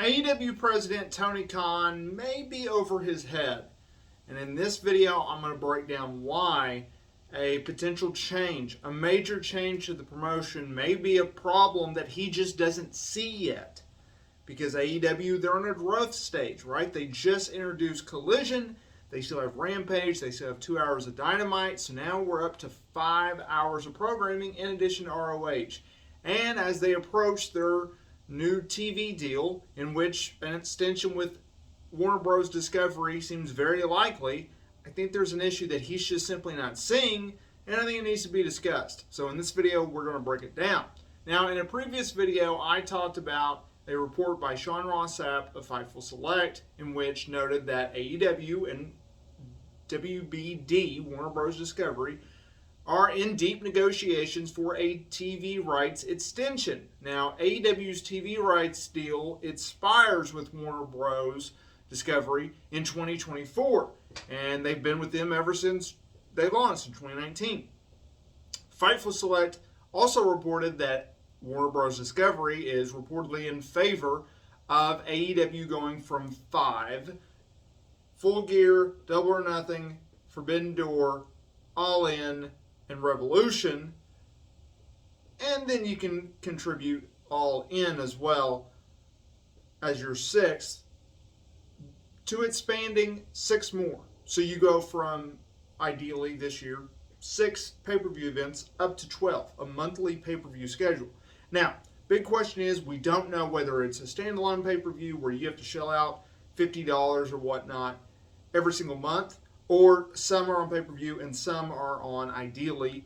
AEW President Tony Khan may be over his head. And in this video, I'm going to break down why a potential change, a major change to the promotion may be a problem that he just doesn't see yet. Because AEW, they're on a growth stage, right? They just introduced Collision. They still have Rampage. They still have 2 hours of Dynamite. So now we're up to 5 hours of programming in addition to ROH. And as they approach their new TV deal, in which an extension with Warner Bros. Discovery seems very likely, I think there's an issue that he's just simply not seeing, and I think it needs to be discussed. So in this video, we're going to break it down. Now, in a previous video, I talked about a report by Sean Ross Sapp of Fightful Select, in which noted that AEW and WBD, Warner Bros. Discovery, are in deep negotiations for a TV rights extension. Now, AEW's TV rights deal expires with Warner Bros. Discovery in 2024, and they've been with them ever since they launched in 2019. Fightful Select also reported that Warner Bros. Discovery is reportedly in favor of AEW going from 5, Full Gear, Double or Nothing, Forbidden Door, All In, and Revolution, and then you can contribute All In as well as your 6th, to expanding 6 more. So you go from, ideally this year, 6 pay-per-view events up to 12, a monthly pay-per-view schedule. Now, big question is, we don't know whether it's a standalone pay-per-view where you have to shell out $50 or whatnot every single month, or some are on pay-per-view and some are on, ideally,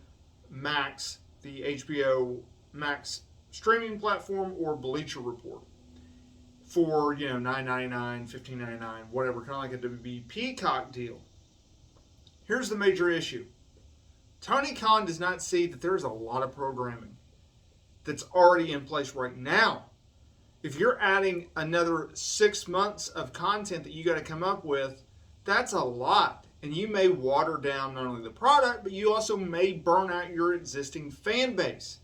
Max, the HBO Max streaming platform, or Bleacher Report for, $9.99, $15.99, whatever, kind of like a WB Peacock deal. Here's the major issue. Tony Khan does not see that there's a lot of programming that's already in place right now. If you're adding another 6 months of content that you got to come up with, that's a lot. And you may water down not only the product, but you also may burn out your existing fan base.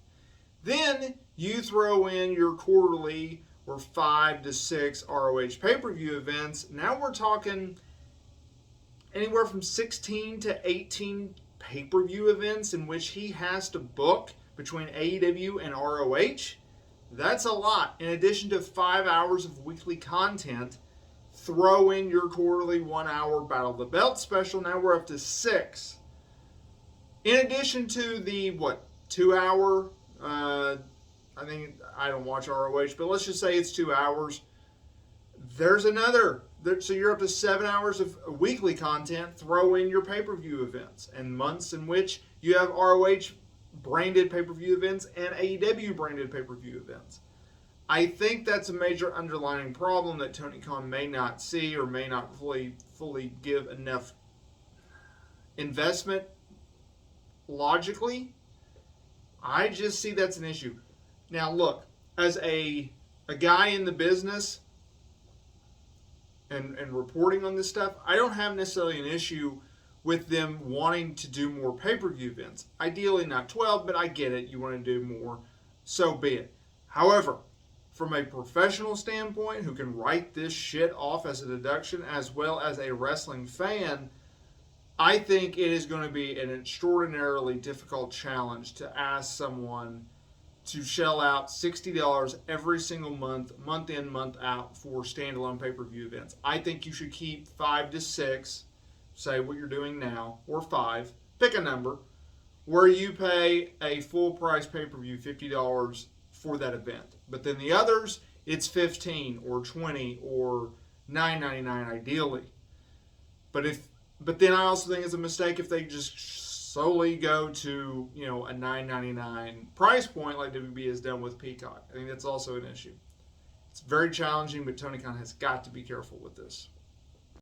Then you throw in your quarterly or 5 to 6 ROH pay-per-view events. Now we're talking anywhere from 16 to 18 pay-per-view events in which he has to book between AEW and ROH. That's a lot. In addition to 5 hours of weekly content, throw in your quarterly 1 hour Battle of the Belt special. Now we're up to 6. In addition to the, 2 hour, I think, I don't watch ROH, but let's just say it's 2 hours. There's another. So you're up to 7 hours of weekly content. Throw in your pay-per-view events and months in which you have ROH branded pay-per-view events and AEW branded pay-per-view events. I think that's a major underlying problem that Tony Khan may not see or may not fully give enough investment logically. I just see that's an issue. Now look, as a guy in the business and reporting on this stuff, I don't have necessarily an issue with them wanting to do more pay-per-view events. Ideally not 12, but I get it. You want to do more, so be it. However, from a professional standpoint who can write this shit off as a deduction, as well as a wrestling fan, I think it is going to be an extraordinarily difficult challenge to ask someone to shell out $60 every single month, month in, month out, for standalone pay-per-view events. I think you should keep 5 to 6, say what you're doing now, or 5, pick a number, where you pay a full price pay-per-view, $50 for that event. But then the others, it's $15 or $20 or $9.99 ideally. But then I also think it's a mistake if they just solely go to, a $9.99 price point like WB has done with Peacock. I think that's also an issue. It's very challenging, but Tony Khan has got to be careful with this.